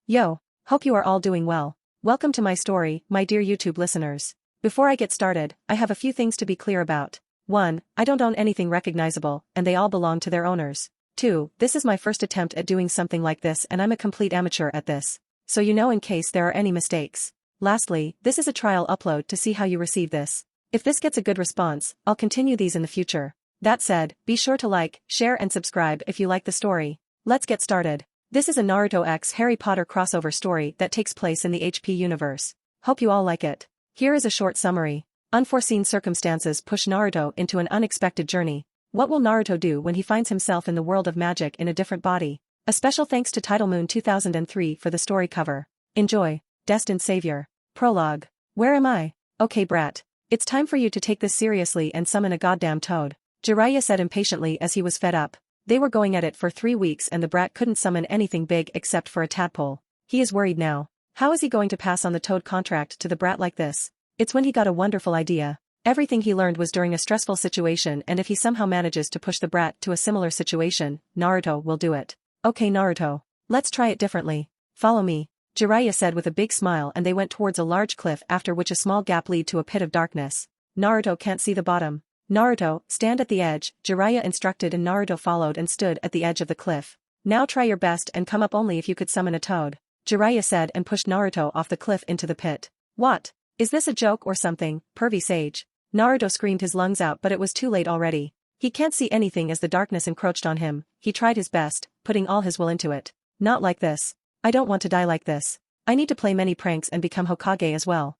Yo, hope you are all doing well. Welcome to my story, my dear YouTube listeners. Before I get started, I have a few things to be clear about. 1. I don't own anything recognizable, and they all belong to their owners. 2. This is my first attempt at doing something like this and I'm a complete amateur at this. So you know in case there are any mistakes. Lastly, this is a trial upload to see how you receive this. If this gets a good response, I'll continue these in the future. That said, be sure to like, share and subscribe if you like the story. Let's get started. This is a Naruto x Harry Potter crossover story that takes place in the HP universe. Hope you all like it. Here is a short summary. Unforeseen circumstances push Naruto into an unexpected journey. What will Naruto do when he finds himself in the world of magic in a different body? A special thanks to Title Moon 2003 for the story cover. Enjoy. Destined Saviour. Prologue. Where am I? Okay brat. It's time for you to take this seriously and summon a goddamn toad. Jiraiya said impatiently as he was fed up. They were going at it for 3 weeks and the brat couldn't summon anything big except for a tadpole. He is worried now. How is he going to pass on the toad contract to the brat like this? It's when he got a wonderful idea. Everything he learned was during a stressful situation and if he somehow manages to push the brat to a similar situation, Naruto will do it. Okay Naruto. Let's try it differently. Follow me. Jiraiya said with a big smile and they went towards a large cliff after which a small gap led to a pit of darkness. Naruto can't see the bottom. Naruto, stand at the edge, Jiraiya instructed and Naruto followed and stood at the edge of the cliff. Now try your best and come up only if you could summon a toad. Jiraiya said and pushed Naruto off the cliff into the pit. What? Is this a joke or something, pervy sage? Naruto screamed his lungs out but it was too late already. He can't see anything as the darkness encroached on him. He tried his best, putting all his will into it. Not like this. I don't want to die like this. I need to play many pranks and become Hokage as well.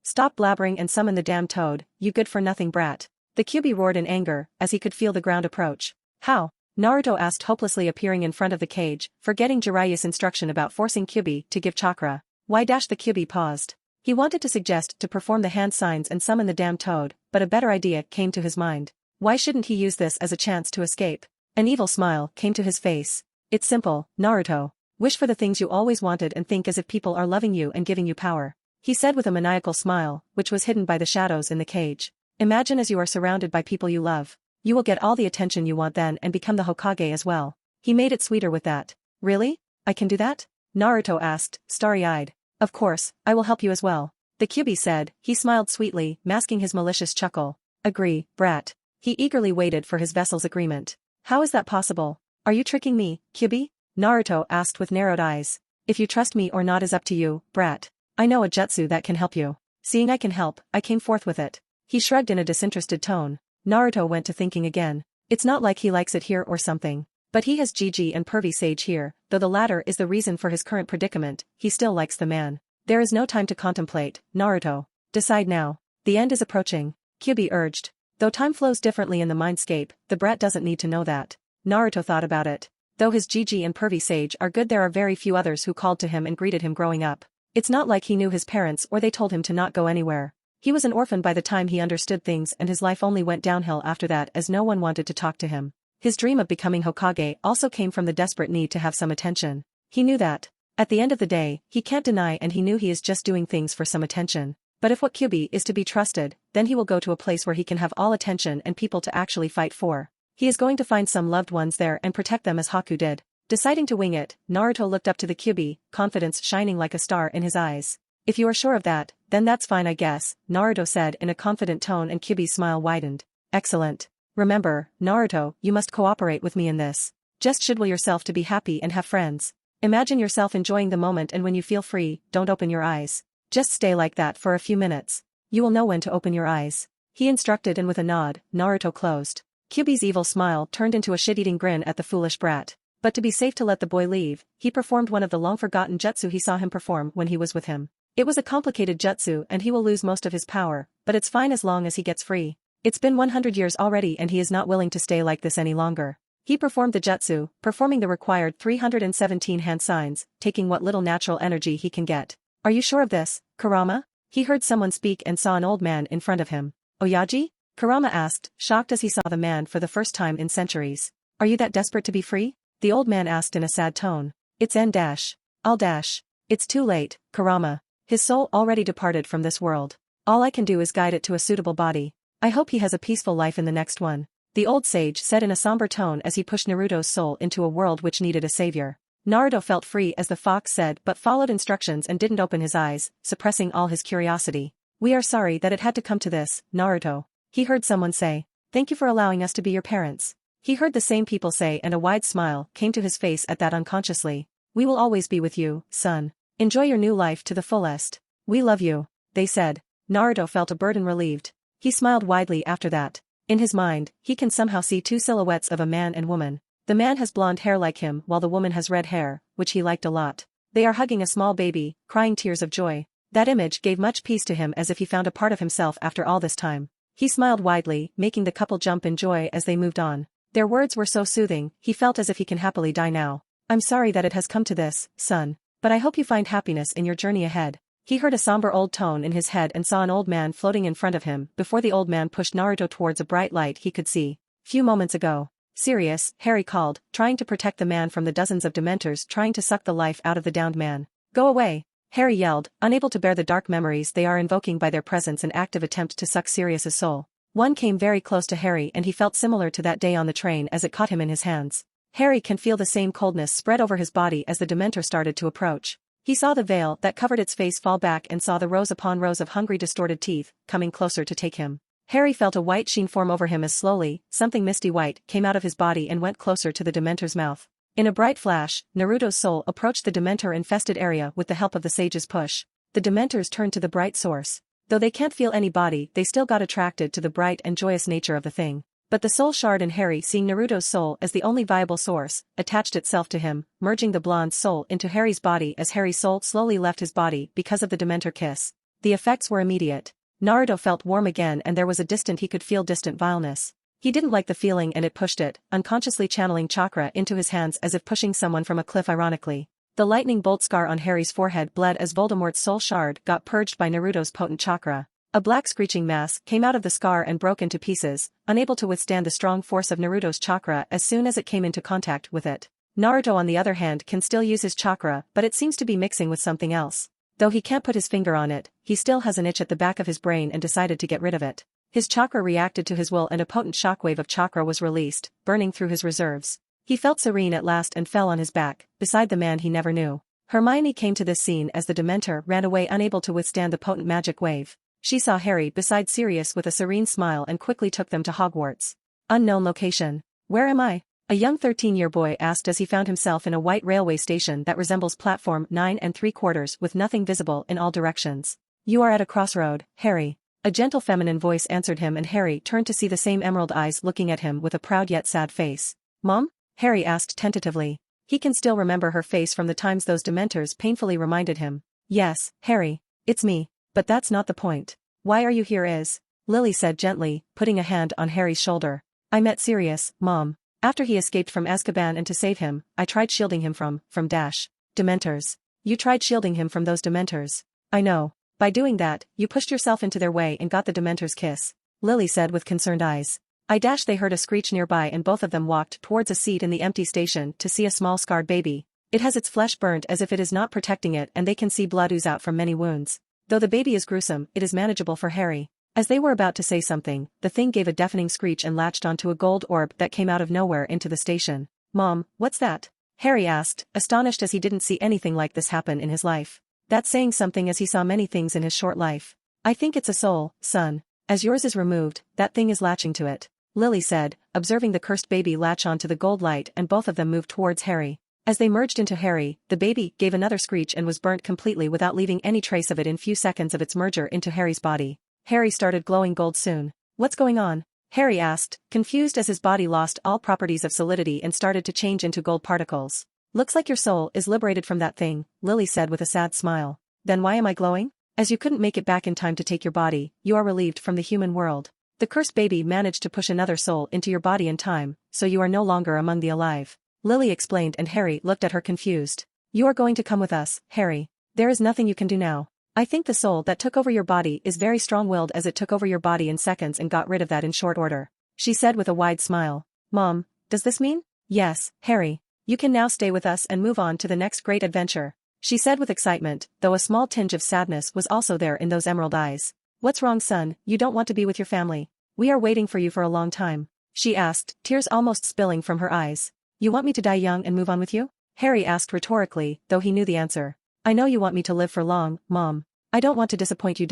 Stop blabbering and summon the damn toad, you good-for-nothing brat. The Kyuubi roared in anger, as he could feel the ground approach. How? Naruto asked hopelessly appearing in front of the cage, forgetting Jiraiya's instruction about forcing Kyuubi to give chakra. The Kyuubi paused. He wanted to suggest to perform the hand signs and summon the damn toad, but a better idea came to his mind. Why shouldn't he use this as a chance to escape? An evil smile came to his face. It's simple, Naruto. Wish for the things you always wanted and think as if people are loving you and giving you power. He said with a maniacal smile, which was hidden by the shadows in the cage. Imagine as you are surrounded by people you love. You will get all the attention you want then and become the Hokage as well. He made it sweeter with that. Really? I can do that? Naruto asked, starry-eyed. Of course, I will help you as well. The Kyuubi said, he smiled sweetly, masking his malicious chuckle. Agree, brat. He eagerly waited for his vessel's agreement. How is that possible? Are you tricking me, Kyuubi? Naruto asked with narrowed eyes. If you trust me or not is up to you, brat. I know a jutsu that can help you. Seeing I can help, I came forth with it. He shrugged in a disinterested tone. Naruto went to thinking again. It's not like he likes it here or something. But he has Gigi and Pervy Sage here, though the latter is the reason for his current predicament, he still likes the man. There is no time to contemplate, Naruto. Decide now. The end is approaching. Kyuubi urged. Though time flows differently in the mindscape, the brat doesn't need to know that. Naruto thought about it. Though his Gigi and Pervy Sage are good, there are very few others who called to him and greeted him growing up. It's not like he knew his parents or they told him to not go anywhere. He was an orphan by the time he understood things and his life only went downhill after that as no one wanted to talk to him. His dream of becoming Hokage also came from the desperate need to have some attention. He knew that. At the end of the day, he can't deny and he knew he is just doing things for some attention. But if what Kyuubi is to be trusted, then he will go to a place where he can have all attention and people to actually fight for. He is going to find some loved ones there and protect them as Haku did. Deciding to wing it, Naruto looked up to the Kyuubi, confidence shining like a star in his eyes. If you are sure of that, then that's fine I guess, Naruto said in a confident tone and Kyuubi's smile widened. Excellent. Remember, Naruto, you must cooperate with me in this. Just should will yourself to be happy and have friends. Imagine yourself enjoying the moment and when you feel free, don't open your eyes. Just stay like that for a few minutes. You will know when to open your eyes. He instructed and with a nod, Naruto closed. Kyuubi's evil smile turned into a shit-eating grin at the foolish brat. But to be safe to let the boy leave, he performed one of the long-forgotten jutsu he saw him perform when he was with him. It was a complicated jutsu and he will lose most of his power, but it's fine as long as he gets free. It's been 100 years already and he is not willing to stay like this any longer. He performed the jutsu, performing the required 317 hand signs, taking what little natural energy he can get. Are you sure of this, Kurama? He heard someone speak and saw an old man in front of him. Oyaji? Kurama asked, shocked as he saw the man for the first time in centuries. Are you that desperate to be free? The old man asked in a sad tone. It's I'll dash. It's too late, Kurama. His soul already departed from this world. All I can do is guide it to a suitable body. I hope he has a peaceful life in the next one. The old sage said in a somber tone as he pushed Naruto's soul into a world which needed a savior. Naruto felt free as the fox said but followed instructions and didn't open his eyes, suppressing all his curiosity. We are sorry that it had to come to this, Naruto. He heard someone say. Thank you for allowing us to be your parents. He heard the same people say and a wide smile came to his face at that unconsciously. We will always be with you, son. Enjoy your new life to the fullest. We love you, they said. Naruto felt a burden relieved. He smiled widely after that. In his mind, he can somehow see two silhouettes of a man and woman. The man has blonde hair like him while the woman has red hair, which he liked a lot. They are hugging a small baby, crying tears of joy. That image gave much peace to him as if he found a part of himself after all this time. He smiled widely, making the couple jump in joy as they moved on. Their words were so soothing, he felt as if he can happily die now. I'm sorry that it has come to this, son. But I hope you find happiness in your journey ahead. He heard a somber old tone in his head and saw an old man floating in front of him before the old man pushed Naruto towards a bright light he could see. Few moments ago. Serious, Harry called, trying to protect the man from the dozens of dementors trying to suck the life out of the downed man. Go away! Harry yelled, unable to bear the dark memories they are invoking by their presence and active attempt to suck Sirius's soul. One came very close to Harry and he felt similar to that day on the train as it caught him in his hands. Harry can feel the same coldness spread over his body as the Dementor started to approach. He saw the veil that covered its face fall back and saw the rows upon rows of hungry distorted teeth, coming closer to take him. Harry felt a white sheen form over him as slowly, something misty white came out of his body and went closer to the Dementor's mouth. In a bright flash, Naruto's soul approached the Dementor-infested area with the help of the sage's push. The Dementors turned to the bright source. Though they can't feel any body, they still got attracted to the bright and joyous nature of the thing. But the soul shard in Harry, seeing Naruto's soul as the only viable source, attached itself to him, merging the blonde soul into Harry's body as Harry's soul slowly left his body because of the Dementor kiss. The effects were immediate. Naruto felt warm again and there was a distant vileness. He didn't like the feeling and it pushed it, unconsciously channeling chakra into his hands as if pushing someone from a cliff ironically. The lightning bolt scar on Harry's forehead bled as Voldemort's soul shard got purged by Naruto's potent chakra. A black screeching mass came out of the scar and broke into pieces, unable to withstand the strong force of Naruto's chakra as soon as it came into contact with it. Naruto on the other hand can still use his chakra but it seems to be mixing with something else. Though he can't put his finger on it, he still has an itch at the back of his brain and decided to get rid of it. His chakra reacted to his will and a potent shockwave of chakra was released, burning through his reserves. He felt serene at last and fell on his back, beside the man he never knew. Hermione came to this scene as the Dementor ran away unable to withstand the potent magic wave. She saw Harry beside Sirius with a serene smile and quickly took them to Hogwarts. Unknown location. Where am I? A young 13-year boy asked as he found himself in a white railway station that resembles platform 9 3/4 with nothing visible in all directions. You are at a crossroad, Harry. A gentle feminine voice answered him and Harry turned to see the same emerald eyes looking at him with a proud yet sad face. Mom? Harry asked tentatively. He can still remember her face from the times those Dementors painfully reminded him. Yes, Harry. It's me. But that's not the point. Why are you here Lily said gently, putting a hand on Harry's shoulder. I met Sirius, Mom. After he escaped from Azkaban and to save him, I tried shielding him from Dementors. You tried shielding him from those Dementors. I know. By doing that, you pushed yourself into their way and got the Dementor's kiss. Lily said with concerned eyes. They heard a screech nearby and both of them walked towards a seat in the empty station to see a small scarred baby. It has its flesh burnt as if it is not protecting it and they can see blood ooze out from many wounds. Though the baby is gruesome, it is manageable for Harry. As they were about to say something, the thing gave a deafening screech and latched onto a gold orb that came out of nowhere into the station. Mom, what's that? Harry asked, astonished as he didn't see anything like this happen in his life. That's saying something as he saw many things in his short life. I think it's a soul, son. As yours is removed, that thing is latching to it. Lily said, observing the cursed baby latch onto the gold light and both of them moved towards Harry. As they merged into Harry, the baby gave another screech and was burnt completely without leaving any trace of it in few seconds of its merger into Harry's body. Harry started glowing gold soon. What's going on? Harry asked, confused as his body lost all properties of solidity and started to change into gold particles. Looks like your soul is liberated from that thing, Lily said with a sad smile. Then why am I glowing? As you couldn't make it back in time to take your body, you are relieved from the human world. The cursed baby managed to push another soul into your body in time, so you are no longer among the alive. Lily explained and Harry looked at her confused. You are going to come with us, Harry. There is nothing you can do now. I think the soul that took over your body is very strong-willed as it took over your body in seconds and got rid of that in short order. She said with a wide smile. Mom, does this mean? Yes, Harry. You can now stay with us and move on to the next great adventure. She said with excitement, though a small tinge of sadness was also there in those emerald eyes. What's wrong, son? You don't want to be with your family? We are waiting for you for a long time. She asked, tears almost spilling from her eyes. You want me to die young and move on with you? Harry asked rhetorically, though he knew the answer. I know you want me to live for long, Mom. I don't want to disappoint you.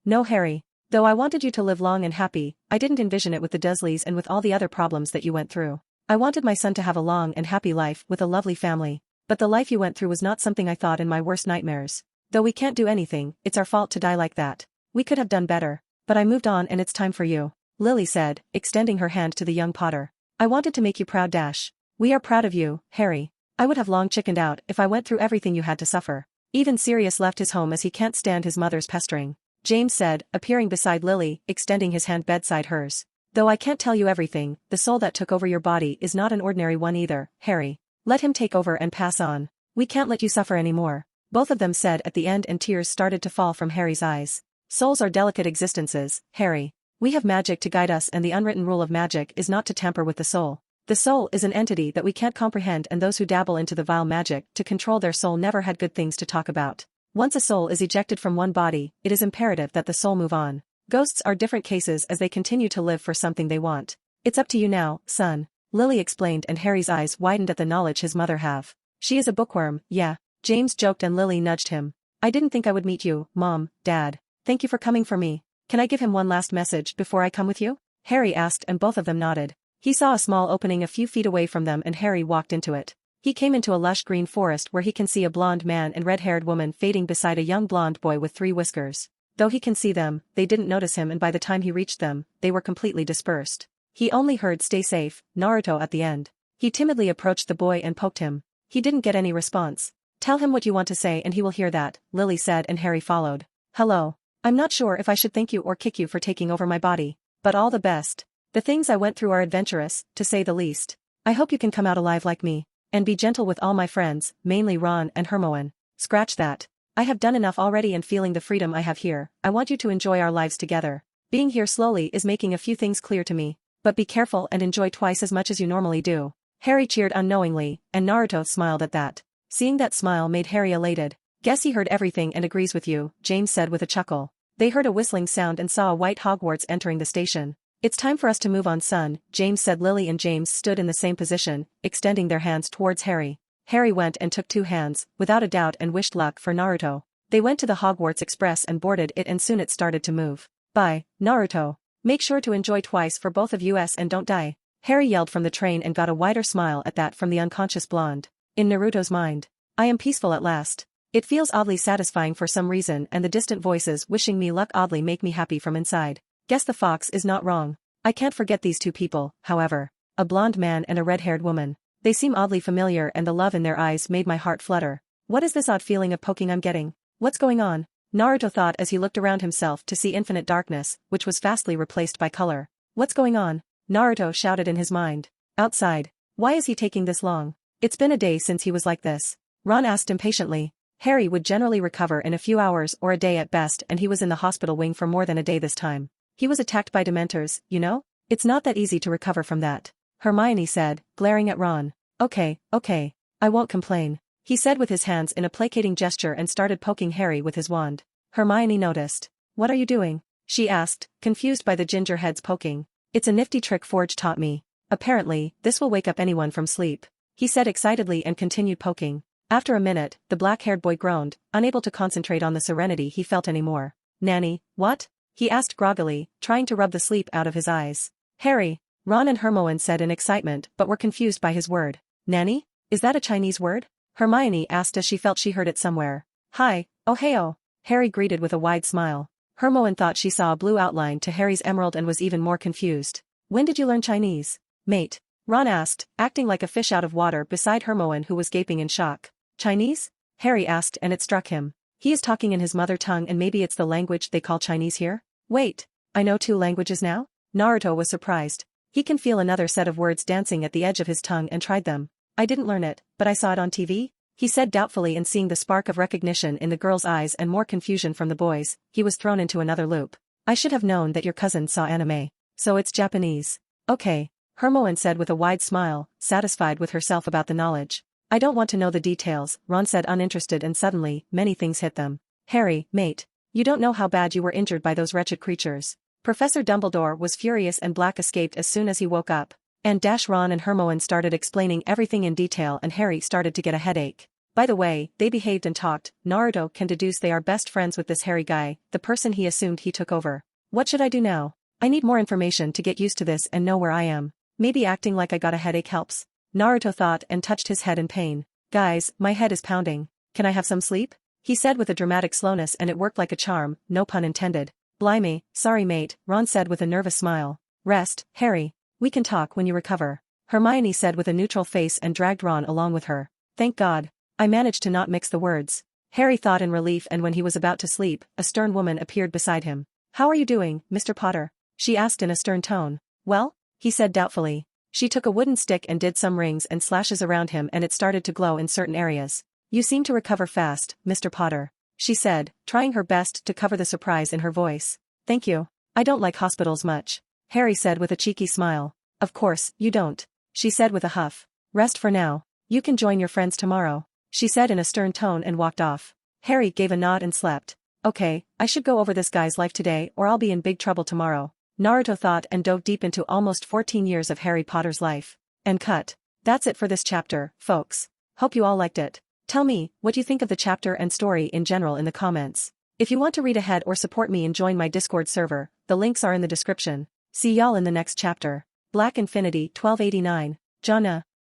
No, Harry. Though I wanted you to live long and happy, I didn't envision it with the Dursleys and with all the other problems that you went through. I wanted my son to have a long and happy life with a lovely family. But the life you went through was not something I thought in my worst nightmares. Though we can't do anything, it's our fault to die like that. We could have done better. But I moved on and it's time for you. Lily said, extending her hand to the young Potter. I wanted to make you proud. We are proud of you, Harry. I would have long chickened out if I went through everything you had to suffer. Even Sirius left his home as he can't stand his mother's pestering. James said, appearing beside Lily, extending his hand beside hers. Though I can't tell you everything, the soul that took over your body is not an ordinary one either, Harry. Let him take over and pass on. We can't let you suffer anymore. Both of them said at the end, and tears started to fall from Harry's eyes. Souls are delicate existences, Harry. We have magic to guide us, and the unwritten rule of magic is not to tamper with the soul. The soul is an entity that we can't comprehend, and those who dabble into the vile magic to control their soul never had good things to talk about. Once a soul is ejected from one body, it is imperative that the soul move on. Ghosts are different cases as they continue to live for something they want. It's up to you now, son. Lily explained, and Harry's eyes widened at the knowledge his mother have. She is a bookworm, yeah. James joked, and Lily nudged him. I didn't think I would meet you, Mom, Dad. Thank you for coming for me. Can I give him one last message before I come with you? Harry asked, and both of them nodded. He saw a small opening a few feet away from them, and Harry walked into it. He came into a lush green forest where he can see a blonde man and red-haired woman fading beside a young blonde boy with 3 whiskers. Though he can see them, they didn't notice him, and by the time he reached them, they were completely dispersed. He only heard "Stay safe, Naruto" at the end. He timidly approached the boy and poked him. He didn't get any response. Tell him what you want to say and he will hear that, Lily said, and Harry followed. Hello. I'm not sure if I should thank you or kick you for taking over my body. But all the best. The things I went through are adventurous, to say the least. I hope you can come out alive like me. And be gentle with all my friends, mainly Ron and Hermione. Scratch that. I have done enough already, and feeling the freedom I have here, I want you to enjoy our lives together. Being here slowly is making a few things clear to me. But be careful and enjoy twice as much as you normally do. Harry cheered unknowingly, and Naruto smiled at that. Seeing that smile made Harry elated. Guess he heard everything and agrees with you, James said with a chuckle. They heard a whistling sound and saw a white Hogwarts entering the station. It's time for us to move on, son, James said. Lily and James stood in the same position, extending their hands towards Harry. Harry went and took 2 hands, without a doubt, and wished luck for Naruto. They went to the Hogwarts Express and boarded it, and soon it started to move. Bye, Naruto. Make sure to enjoy twice for both of us and don't die. Harry yelled from the train and got a wider smile at that from the unconscious blonde. In Naruto's mind, I am peaceful at last. It feels oddly satisfying for some reason, and the distant voices wishing me luck oddly make me happy from inside. Guess the fox is not wrong. I can't forget these 2 people, however. A blonde man and a red-haired woman. They seem oddly familiar, and the love in their eyes made my heart flutter. What is this odd feeling of poking I'm getting? What's going on? Naruto thought as he looked around himself to see infinite darkness, which was fastly replaced by color. What's going on? Naruto shouted in his mind. Outside. Why is he taking this long? It's been a day since he was like this. Ron asked impatiently. Harry would generally recover in a few hours or a day at best, and he was in the hospital wing for more than a day this time. He was attacked by Dementors, you know? It's not that easy to recover from that. Hermione said, glaring at Ron. Okay, I won't complain. He said with his hands in a placating gesture and started poking Harry with his wand. Hermione noticed. What are you doing? She asked, confused by the ginger head's poking. It's a nifty trick Forge taught me. Apparently, this will wake up anyone from sleep. He said excitedly and continued poking. After a minute, the black-haired boy groaned, unable to concentrate on the serenity he felt anymore. Nanny, what? He asked groggily, trying to rub the sleep out of his eyes. Harry, Ron and Hermione said in excitement, but were confused by his word. Nanny? Is that a Chinese word? Hermione asked as she felt she heard it somewhere. Hi, oh heyo. Harry greeted with a wide smile. Hermione thought she saw a blue outline to Harry's emerald and was even more confused. When did you learn Chinese, mate? Ron asked, acting like a fish out of water beside Hermione, who was gaping in shock. Chinese? Harry asked, and it struck him. He is talking in his mother tongue, and maybe it's the language they call Chinese here? Wait, I know 2 languages now? Naruto was surprised. He can feel another set of words dancing at the edge of his tongue and tried them. I didn't learn it, but I saw it on TV? He said doubtfully, and seeing the spark of recognition in the girl's eyes and more confusion from the boys, he was thrown into another loop. I should have known that your cousin saw anime. So it's Japanese. Okay, Hermione said with a wide smile, satisfied with herself about the knowledge. I don't want to know the details, Ron said uninterested, and suddenly, many things hit them. Harry, mate. You don't know how bad you were injured by those wretched creatures. Professor Dumbledore was furious, and Black escaped as soon as he woke up. And Ron and Hermione started explaining everything in detail and Harry started to get a headache. By the way, they behaved and talked. Naruto can deduce they are best friends with this Harry guy, the person he assumed he took over. What should I do now? I need more information to get used to this and know where I am. Maybe acting like I got a headache helps. Naruto thought and touched his head in pain. Guys, my head is pounding. Can I have some sleep? He said with a dramatic slowness and it worked like a charm, no pun intended. Blimey, sorry mate, Ron said with a nervous smile. Rest, Harry. We can talk when you recover. Hermione said with a neutral face and dragged Ron along with her. Thank God. I managed to not mix the words. Harry thought in relief and when he was about to sleep, a stern woman appeared beside him. How are you doing, Mr. Potter? She asked in a stern tone. Well? He said doubtfully. She took a wooden stick and did some rings and slashes around him and it started to glow in certain areas. You seem to recover fast, Mr. Potter. She said, trying her best to cover the surprise in her voice. Thank you. I don't like hospitals much. Harry said with a cheeky smile. Of course, you don't. She said with a huff. Rest for now. You can join your friends tomorrow. She said in a stern tone and walked off. Harry gave a nod and slept. Okay, I should go over this guy's life today or I'll be in big trouble tomorrow. Naruto thought and dove deep into almost 14 years of Harry Potter's life. And cut. That's it for this chapter, folks. Hope you all liked it. Tell me what you think of the chapter and story in general in the comments. If you want to read ahead or support me and join my Discord server, the links are in the description. See y'all in the next chapter. Black Infinity 1289. Jana.